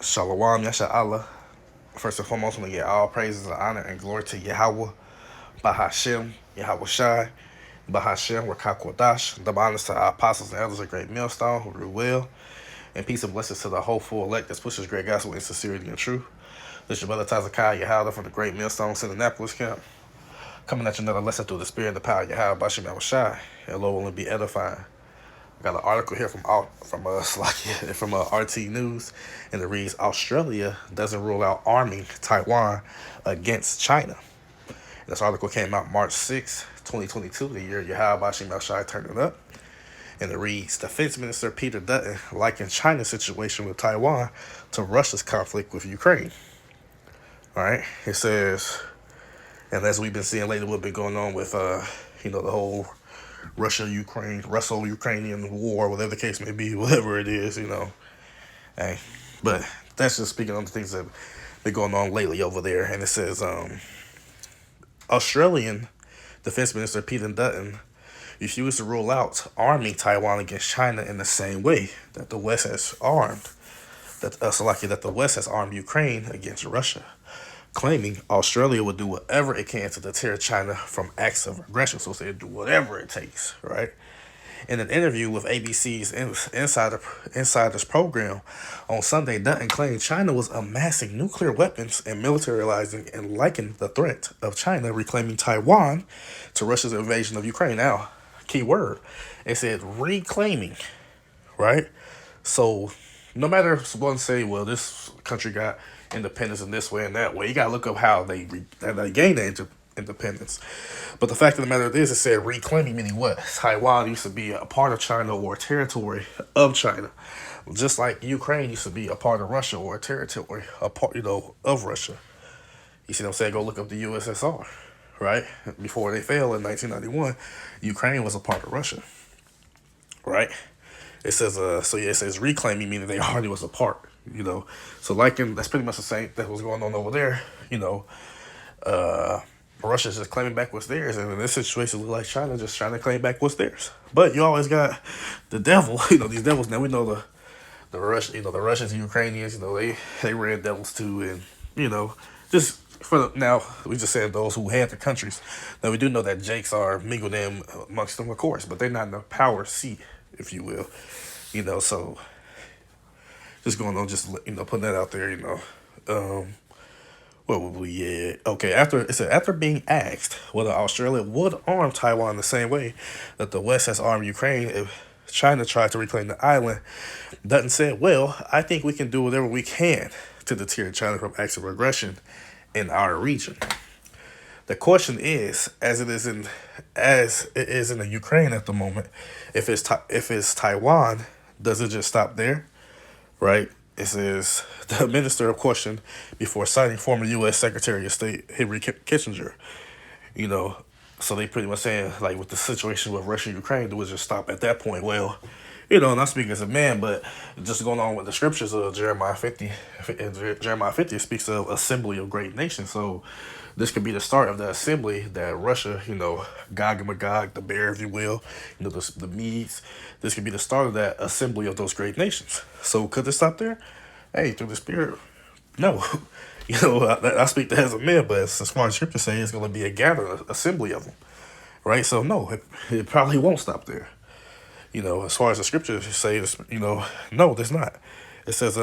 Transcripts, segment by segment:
Shalom, Yasha Allah. First and foremost, we get all praises and honor and glory to Yahweh, Bahashem, Yahweh Shai, Bahashem, Rakakwadash. The honors to our apostles and elders of Great Millstone who rule well, and peace and blessings to the hopeful elect that pushes great gospel in sincerity and truth. This is your brother Tazakai Yahweh from the Great Millstone Annapolis camp, coming at you another lesson through the spirit and the power of Yahweh, Bashem Yahweh Shai, and Lord will be edifying. I got an article here from RT News, and it reads: Australia doesn't rule out arming Taiwan against China. This article came out March 6, 2022, the year Yahweh Bashim Al-Shai turned it up. And it reads: Defense Minister Peter Dutton likened China's situation with Taiwan to Russia's conflict with Ukraine. All right, it says, and as we've been seeing lately, what's been going on with the whole Russo-Ukrainian war, whatever the case may be, whatever it is, Hey, but that's just speaking on the things that have been going on lately over there. And it says, Australian Defense Minister Peter Dutton refused to rule out arming Taiwan against China in the same way that the West has armed Ukraine against Russia, claiming Australia would do whatever it can to deter China from acts of aggression. So they do whatever it takes, right? In an interview with ABC's Insiders program on Sunday, Dutton claimed China was amassing nuclear weapons and militarizing, and likened the threat of China reclaiming Taiwan to Russia's invasion of Ukraine. Now, key word, it said reclaiming, right? So no matter if one say, well, this country got independence in this way and that way, you got to look up how they gained that independence. But the fact of the matter is, it said reclaiming, meaning what? Taiwan used to be a part of China or a territory of China, just like Ukraine used to be a part of Russia or a territory, of Russia. You see what I'm saying? Go look up the USSR, right? Before they fell in 1991, Ukraine was a part of Russia, right? It says, it says reclaiming, meaning they already was a part, So that's pretty much the same that was going on over there, Russia's just claiming back what's theirs, and in this situation, look like China just trying to claim back what's theirs. But you always got the devil, these devils. Now we know the Russians and Ukrainians, they red devils too, and just now we just said those who had the countries. Now we do know that Jakes are mingled in amongst them, of course, but they're not in the power seat, if you will, So just going on, just putting that out there, What would we add? Okay, after being asked whether Australia would arm Taiwan the same way that the West has armed Ukraine if China tried to reclaim the island, Dutton said, "Well, I think we can do whatever we can to deter China from acts of aggression in our region. The question is, as it is in the Ukraine at the moment, if it's Taiwan, does it just stop there, right?" It says the minister questioned before citing former U.S. Secretary of State Henry Kissinger. So they pretty much saying, like, with the situation with Russia and Ukraine, do it just stop at that point? Well, not speaking as a man, but just going on with the scriptures of Jeremiah 50. Jeremiah 50 speaks of assembly of great nations. So this could be the start of the assembly that Russia, Gog and Magog, the bear, if you will, the Medes. This could be the start of that assembly of those great nations. So could this stop there? Hey, through the Spirit, no. I speak that as a man, but as far as scripture say, it's going to be a gathering, assembly of them, right? So no, it probably won't stop there. As far as the scriptures say, no, there's not. It says,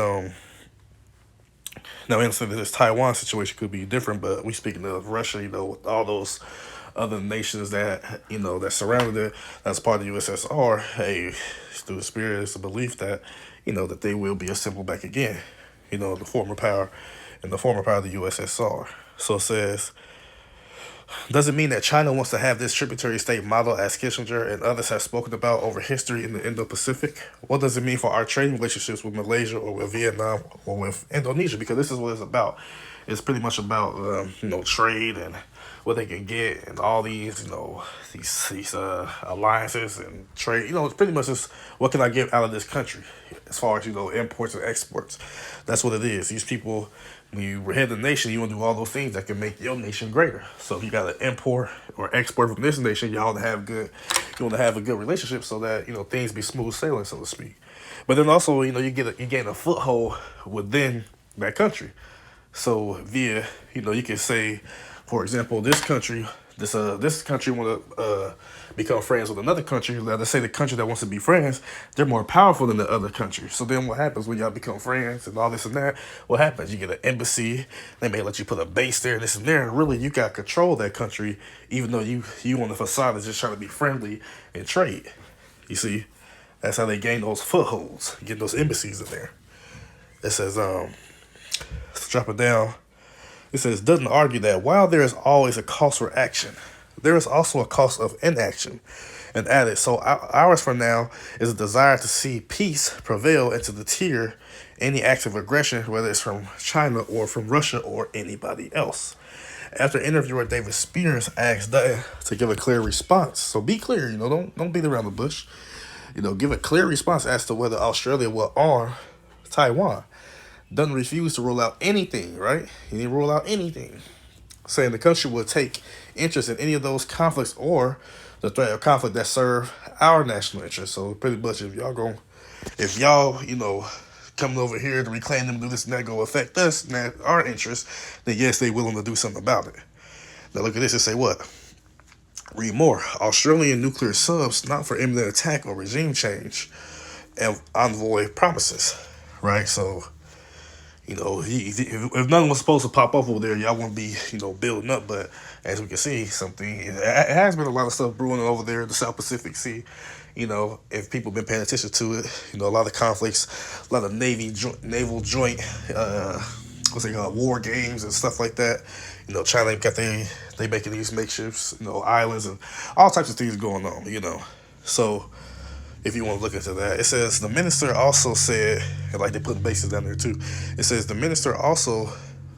now, instead of this Taiwan situation could be different, but we speaking of Russia, with all those other nations that, that surrounded it, that's part of the USSR. Hey, through the Spirit, it's a belief that, that they will be assembled back again, the former power of the USSR. So it says, does it mean that China wants to have this tributary state model as Kissinger and others have spoken about over history in the Indo-Pacific? What does it mean for our trading relationships with Malaysia or with Vietnam or with Indonesia? Because this is what it's about. It's pretty much about, trade and what they can get and all these, these alliances and trade. It's pretty much just what can I get out of this country as far as, imports and exports. That's what it is. These people, when you head the nation, you want to do all those things that can make your nation greater. So if you got to import or export from this nation, you want to have a good relationship so that, things be smooth sailing, so to speak. But then also, you gain a foothold within that country. So via, you can say, for example, this country want to become friends with another country. Let's say the country that wants to be friends, they're more powerful than the other country. So then what happens when y'all become friends and all this and that? What happens? You get an embassy. They may let you put a base there, this and there. And really, you got control of that country, even though you on the facade is just trying to be friendly and trade. You see, that's how they gain those footholds, get those embassies in there. It says, let's drop it down. It says, doesn't argue that while there is always a cost for action, there is also a cost of inaction. And added, so ours for now is a desire to see peace prevail and to deter any acts of aggression, whether it's from China or from Russia or anybody else. After interviewer David Spears asked Dutton to give a clear response. So be clear, don't beat around the bush. Give a clear response as to whether Australia will arm Taiwan. Dutton refused to rule out anything, right? He didn't rule out anything, saying the country would take interest in any of those conflicts or the threat of conflict that serve our national interest. So pretty much, if y'all, coming over here to reclaim them, do this and that, go affect us and our interests, then yes, they willing to do something about it. Now look at this and say what? Read more. Australian nuclear subs not for imminent attack or regime change, and envoy promises, right? So if nothing was supposed to pop up over there, y'all wouldn't be, building up. But as we can see, it has been a lot of stuff brewing over there in the South Pacific Sea. If people have been paying attention to it, a lot of conflicts, a lot of naval joint, what's they called, war games and stuff like that. China got they making these makeshifts, islands and all types of things going on. So if you want to look into that. It says the minister also said, and like they put bases down there too. It says the minister also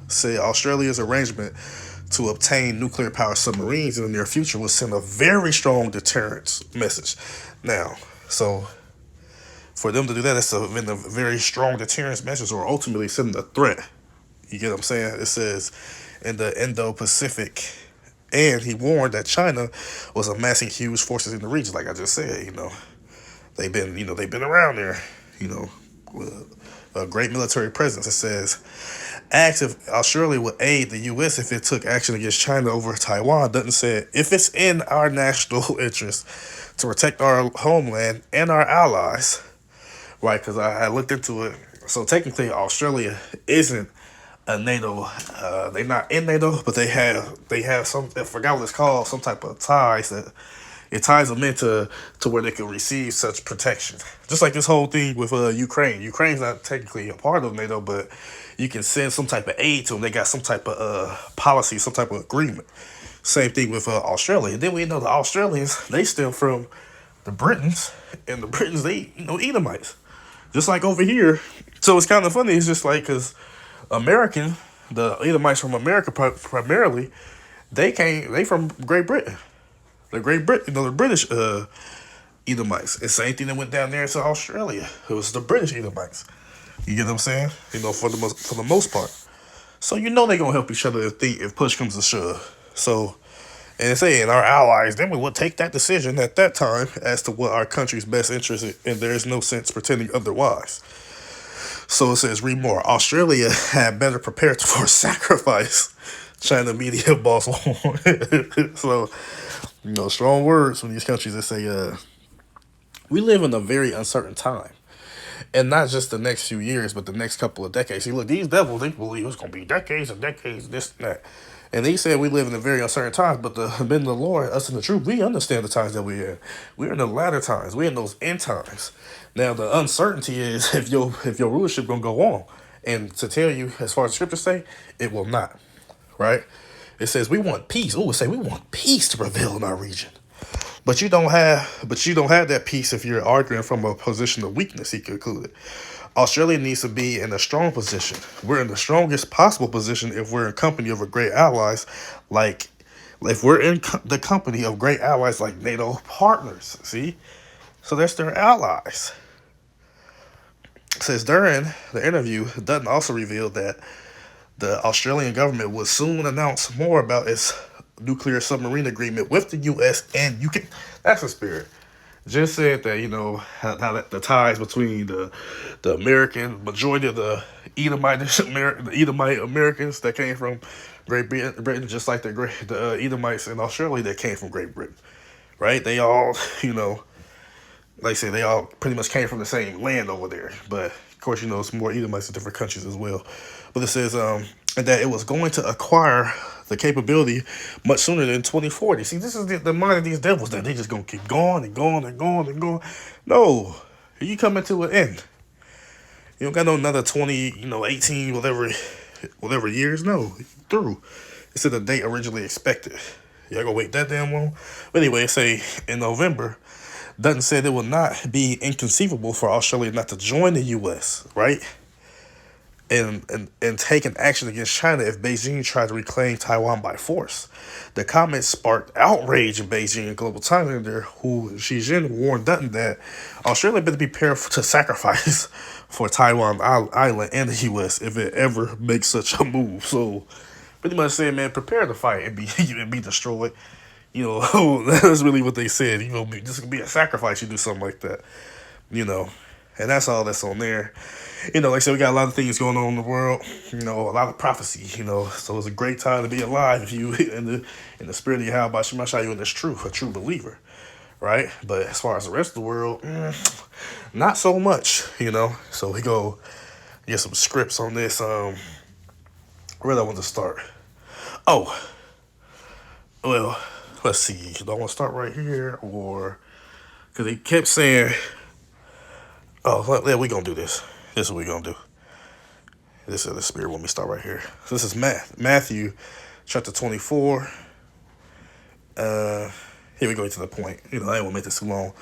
said Australia's arrangement to obtain nuclear powered submarines in the near future will send a very strong deterrence message. Now, so for them to do that, that's been a very strong deterrence message, or ultimately sending a threat. You get what I'm saying? It says in the Indo-Pacific. And he warned that China was amassing huge forces in the region, like I just said. They've been around there, with a great military presence. It says, asked if Australia would aid the U.S. if it took action against China over Taiwan. Dutton said, if it's in our national interest to protect our homeland and our allies, right? Because I looked into it. So technically, Australia isn't a NATO. They're not in NATO, but they have some. I forgot what it's called. Some type of ties that. It ties them into where they can receive such protection. Just like this whole thing with Ukraine. Ukraine's not technically a part of NATO, but you can send some type of aid to them. They got some type of policy, some type of agreement. Same thing with Australia. And then we know the Australians, they stem from the Britons, and the Britons, they, Edomites. Just like over here. So it's kind of funny. It's just like, because the Edomites from America primarily, they from Great Britain. The the British Edomites. And same thing that went down there to Australia. It was the British Edomites. You get what I'm saying? For the most part. So they're gonna help each other if push comes to shove. So, and saying our allies, then we will take that decision at that time as to what our country's best interest is, and there is no sense pretending otherwise. So it says, read more. Australia had better prepared for sacrifice. China media boss warned. So, strong words from these countries that say, we live in a very uncertain time. And not just the next few years, but the next couple of decades. See, look, these devils, they believe it's going to be decades and decades, this and that. And they said we live in a very uncertain times, but the men of the Lord, us in the truth, we understand the times that we're in. We're in the latter times. We're in those end times. Now, the uncertainty is if your rulership going to go on. And to tell you, as far as the scriptures say, it will not. Right? It says we want peace. Oh, it say we want peace to prevail in our region. But you don't have that peace if you're arguing from a position of weakness, he concluded. Australia needs to be in a strong position. We're in the strongest possible position if we're in company of a great allies, like if we're in the company of great allies like NATO partners. See? So that's their allies. It says during the interview, Dutton also revealed that the Australian government will soon announce more about its nuclear submarine agreement with the U.S. and UK. That's the spirit. just said that how that the ties between the American majority of the Edomite Americans that came from Great Britain, just like the Edomites in Australia that came from Great Britain, right? They all like I said, they all pretty much came from the same land over there. But of course, it's more Edomites in different countries as well. But it says and that it was going to acquire the capability much sooner than 2040. See, this is the mind of these devils that they just gonna keep going and going and going and going. No, you coming to an end. You don't got no another 20, 18, whatever years. No, through. It's the date originally expected. Y'all gonna wait that damn long? But anyway, it say in November, Dutton said it would not be inconceivable for Australia not to join the U.S., right? And take an action against China if Beijing tried to reclaim Taiwan by force. The comment sparked outrage in Beijing and global time leader who Xi Jinping warned Dutton that Australia better be prepared to sacrifice for Taiwan Island and the U.S. if it ever makes such a move. So pretty much saying, man, prepare to fight and be and be destroyed. That's really what they said. This could be a sacrifice. You do something like that. You know, and that's all that's on there. Like I said, we got a lot of things going on in the world. A lot of prophecy. So it's a great time to be alive if you in the spirit of Yahweh Shemashah, you in this truth, a true believer, right? But as far as the rest of the world, not so much. So we go get some scripts on this. Where do I want to start? Oh, well, let's see. Do I want to start right here or because they kept saying, "Oh, yeah, we gonna do this. This is what we gonna do." This is the spirit when we start right here. So this is Matthew chapter 24. Here we go to the point. I ain't gonna make this too long.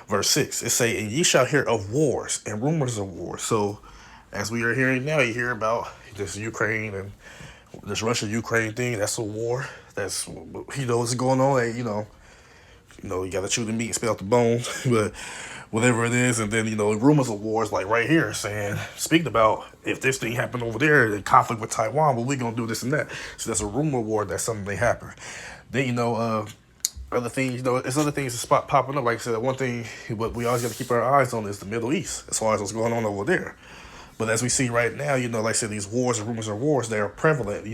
Verse 6. It say, "And ye shall hear of wars and rumors of wars." So as we are hearing now, you hear about this Ukraine and this Russia-Ukraine thing. That's a war. That's what's going on. Hey, you gotta chew the meat and spit out the bones, but whatever it is, and then rumors of wars like right here saying speaking about if this thing happened over there, the conflict with Taiwan, well we gonna do this and that. So that's a rumor war that something may happen. Then other things, it's other things that spot popping up. Like I said, one thing what we always got to keep our eyes on is the Middle East as far as what's going on over there. But as we see right now, like I said, these wars and rumors of wars, they are prevalent.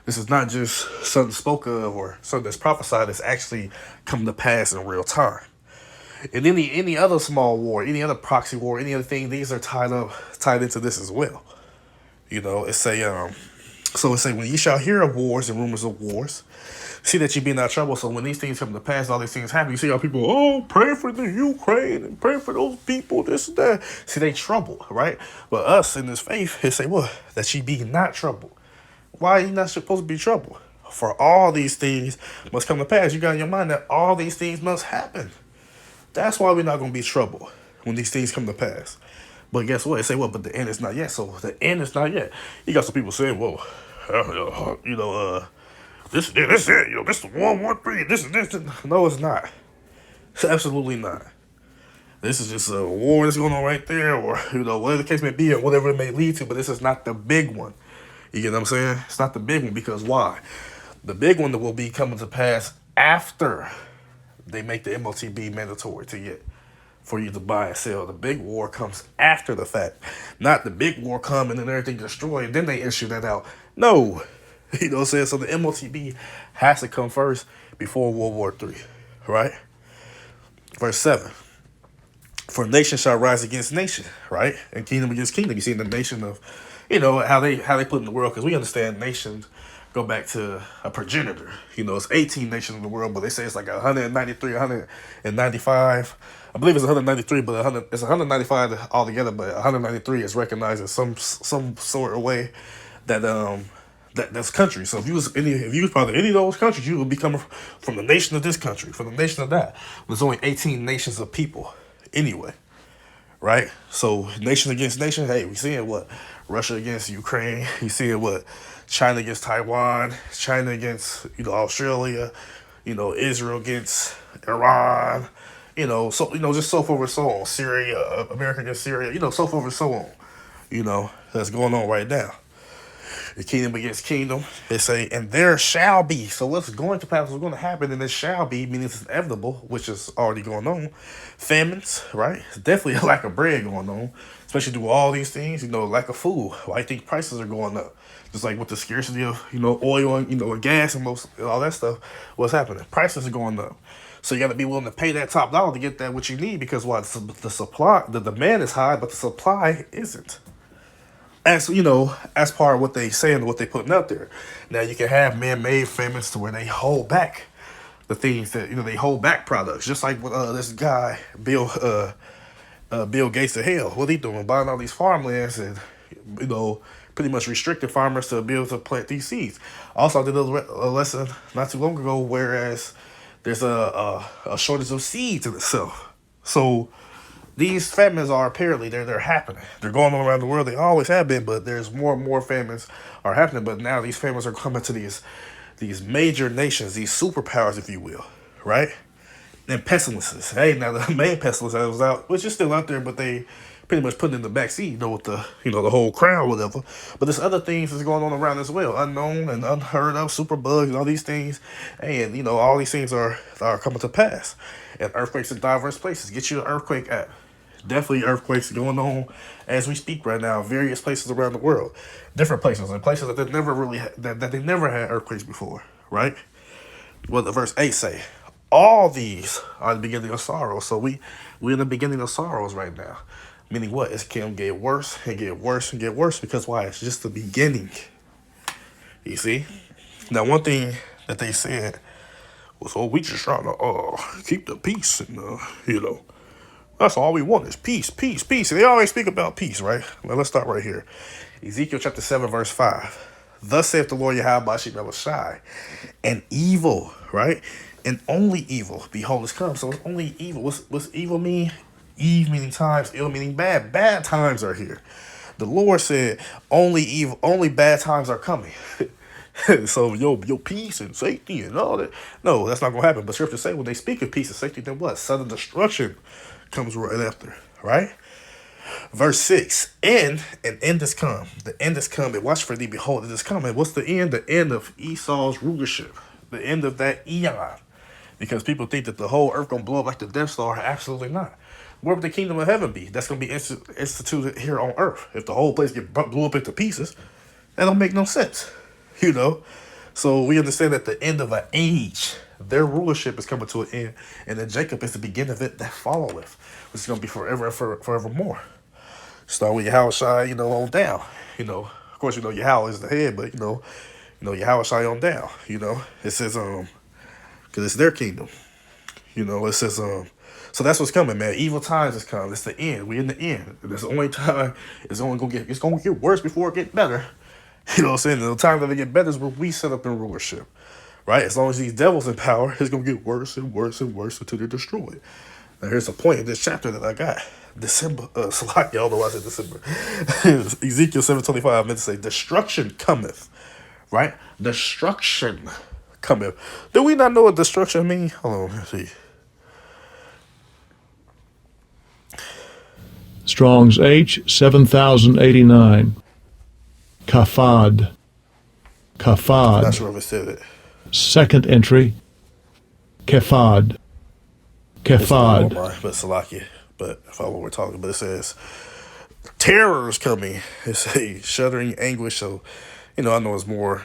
This is not just something spoke of or something that's prophesied. It's actually come to pass in real time. And any other small war, any other proxy war, any other thing, these are tied into this as well. It's when ye shall hear of wars and rumors of wars, see that you be not troubled. So when these things come to pass, all these things happen. You see how people, pray for the Ukraine and pray for those people, this and that. See, they troubled, right? But us in this faith, it say what? That ye be not troubled. Why are you not supposed to be troubled? For all these things must come to pass. You got in your mind that all these things must happen. That's why we're not going to be troubled when these things come to pass. But guess what? They say, well, but the end is not yet. So the end is not yet. You got some people saying, well, this is it. This is the 113. This is this. No, it's not. It's absolutely not. This is just a war that's going on right there, or whatever the case may be, or whatever it may lead to. But this is not the big one. You get what I'm saying? It's not the big one because why? The big one that will be coming to pass after they make the MOTB mandatory to get for you to buy and sell. The big war comes after the fact. Not the big war come and then everything destroyed, then they issue that out. No. You know what I'm saying? So the MOTB has to come first before World War III. Right? Verse 7. For nation shall rise against nation, right? And kingdom against kingdom. You see the nation of, how they put in the world, because we understand nations go back to a progenitor. It's 18 nations in the world, but they say it's like 193, 195. I believe it's 193, but it's 195 altogether, but 193 is recognized in some sort of way that that's countries. So if you was part of any of those countries, you would be coming from the nation of this country, from the nation of that. There's only 18 nations of people anyway. Right? So nation against nation, hey, we seeing what? Russia against Ukraine. You seeing what? China against Taiwan. China against, Australia. Israel against Iran. Just so forth and so on. Syria, America against Syria. So forth and so on. That's going on right now. the kingdom against kingdom. They say, and there shall be. So what's going to pass, what's going to happen, and it shall be, meaning it's inevitable, which is already going on. Famines, right? It's definitely a lack of bread going on, especially through all these things, lack of food. Why I think prices are going up. Just like with the scarcity of, oil and, and gas and all that stuff, what's happening? Prices are going up. So you got to be willing to pay that top dollar to get that what you need, because what, the supply, the demand is high, but the supply isn't. As part of what they say and what they putting out there. Now you can have man-made famines to where they hold back the things that they hold back products, just like with this guy Bill Gates of hell. What he doing? Buying all these farmlands and pretty much restricting farmers to be able to plant these seeds. Also, I did a lesson not too long ago, whereas there's a shortage of seeds in itself. So these famines are apparently they're happening. They're going on around the world. They always have been, but there's more and more famines are happening. But now these famines are coming to these major nations, these superpowers, if you will, right? And pestilences. Hey, now the main pestilence that was out, which is still out there, but they pretty much put it in the back seat, with the the whole crown, whatever. But there's other things that's going on around as well, unknown and unheard of, super bugs and all these things, and all these things are coming to pass. And earthquakes in diverse places. Get you an earthquake app. Definitely earthquakes going on as we speak right now, various places around the world, different places and places that they never really that they never had earthquakes before, right? What the verse 8 say? All these are the beginning of sorrow. So we in the beginning of sorrows right now. Meaning what? It can get worse and get worse and get worse, because why? It's just the beginning. You see? Now one thing that they said was, oh, we just trying to keep the peace, and that's all we want is peace, peace, peace. And they always speak about peace, right? Well, let's start right here. Ezekiel chapter 7, verse 5. Thus saith the Lord Yahweh Shai, and evil, right? And only evil, behold, is come. So it's only evil. What's evil mean? Eve meaning times, ill meaning bad. Bad times are here. The Lord said only evil, only bad times are coming. So your peace and safety and all that. No, that's not gonna happen. But scripture say when they speak of peace and safety, then what? Sudden destruction comes right after, right? Verse 6, and end is come. The end is come, and watch for thee, behold, it is coming. What's the end? The end of Esau's rulership. The end of that eon. Because people think that the whole earth gonna blow up like the Death Star. Absolutely not. Where would the kingdom of heaven be? That's gonna be instituted here on earth. If the whole place get blew up into pieces, that don't make no sense. So we understand that the end of an age, their rulership is coming to an end, and then Jacob is the beginning of it that followeth, which is gonna be forever and forevermore. Start with Yahushua, on down. Of course, Yahweh is the head, but Yahushua on down. It says because it's their kingdom. It says so that's what's coming, man. Evil times is coming. It's the end. We in the end. That's the only time it's gonna get worse before it get better. You know what I'm saying? The time that it get better is when we set up in rulership. Right? As long as these devils in power, it's gonna get worse and worse and worse until they're destroyed. Now here's the point of this chapter that I got. December, y'all know I said December. Ezekiel 7:25 I meant to say destruction cometh. Right? Destruction cometh. Do we not know what destruction means? Hold on, let's see. Strong's H 7089. Kafad. Kafad. Not sure if it said it. Second entry. Kefad. Kefad. But Salakia. But if I what we're talking, but it says terror is coming. It's a shuddering anguish. So, I know it's more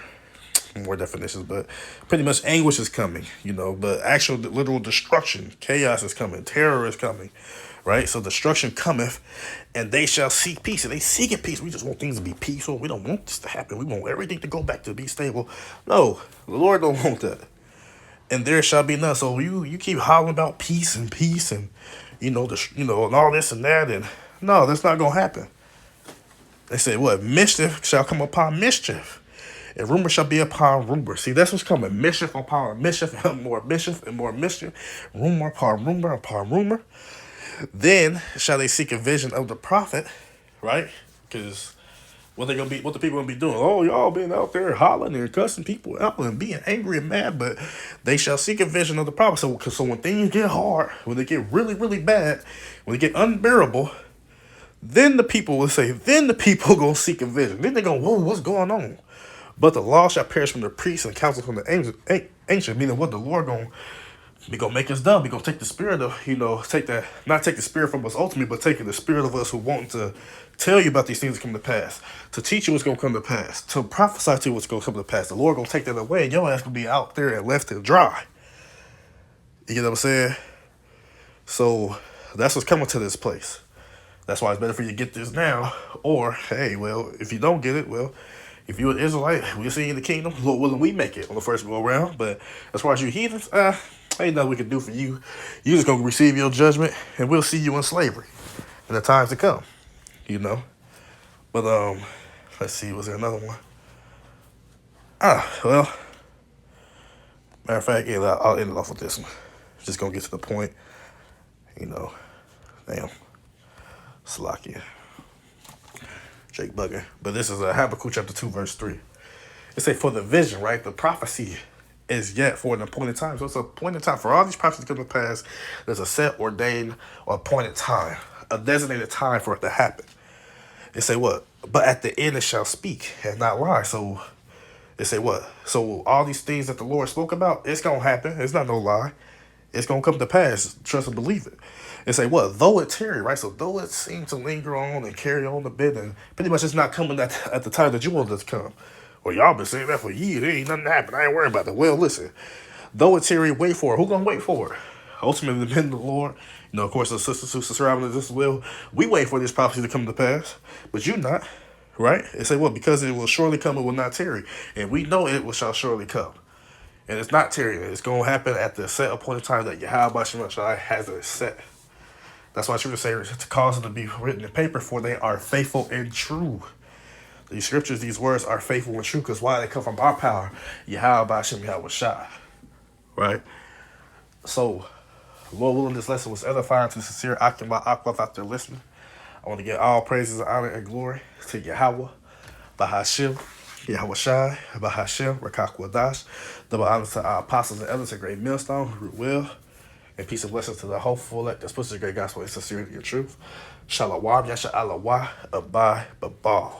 definitions, but pretty much anguish is coming. But actual literal destruction, chaos is coming, terror is coming. Right? So destruction cometh, and they shall seek peace. And they seeking peace. We just want things to be peaceful. We don't want this to happen. We want everything to go back to be stable. No, the Lord don't want that. And there shall be none. So you keep hollering about peace and and all this and that, and no, that's not gonna happen. They say what? Mischief shall come upon mischief, and rumor shall be upon rumor. See, that's what's coming. Mischief upon mischief, and more mischief and more mischief. Rumor upon rumor upon rumor. Then shall they seek a vision of the prophet, right? Because what the people gonna be doing? Oh, y'all been out there hollering and cussing people out and being angry and mad, but they shall seek a vision of the prophet. So when things get hard, when they get really, really bad, when they get unbearable, Then the people will say, then the people gonna seek a vision. Then they go, whoa, what's going on? But the law shall perish from the priests and counsel from the ancient, meaning what the Lord gonna be gonna make us dumb. He gonna take the spirit of, take that, not take the spirit from us ultimately, but taking the spirit of us who want to tell you about these things that come to pass, to teach you what's gonna come to pass, to prophesy to you what's gonna come to pass. The Lord gonna take that away, and your ass gonna be out there and left and dry. You get what I'm saying? So that's what's coming to this place. That's why it's better for you to get this now. Or, hey, well, if you don't get it, well, if you're an Israelite, we'll see you in the kingdom. Lord willing, we make it on the first go around. But as far as you heathens, ain't nothing we can do for you. You just gonna receive your judgment, and we'll see you in slavery in the times to come. But let's see, was there another one? Well, matter of fact, yeah, I'll end it off with this one. Just gonna get to the point. Damn, Slakia. Jake Bugger. But this is Habakkuk chapter 2, verse 3. It say, for the vision, right? The prophecy is yet for an appointed time. So it's an appointed time. For all these prophecies to come to pass, there's a set, ordained, or appointed time. A designated time for it to happen. It say what? But at the end it shall speak and not lie. So it say what? So all these things that the Lord spoke about, it's going to happen. It's not no lie. It's going to come to pass. Trust and believe it. And say what? Though it tarry, right? So though it seems to linger on and carry on a bit, and pretty much it's not coming at the time that you want it to come. Well, y'all been saying that for years. There ain't nothing happen. I ain't worried about that. Well, listen. Though it tarry, wait for it. Who gonna wait for it? Ultimately, the men of the Lord. Of course, the sisters who surround us as well. We wait for this prophecy to come to pass, but you not, right? It say what? Because it will surely come, it will not tarry, and we know it shall surely come. And it's not tarrying. It's going to happen at the set appointed time that Yahweh Shemashai has it set. That's why Scripture say to cause them to be written in paper, for they are faithful and true. These scriptures, these words are faithful and true, because why? They come from our power, Yahweh Shem Yahweh Shai. Right? So, Lord willing, this lesson was edifying to the sincere Akim Akwaf out there listening. I want to give all praises, honor, and glory to Yahweh, Bahashim, Yahweh Shai, Bahashim, Rakak Wadash. Double honor to our apostles and elders, a great millstone, root well, and peace and blessings to the hopeful elect that's pushed the great gospel in sincerity and truth. Shalom, Yasha Allah, Abai, Babal.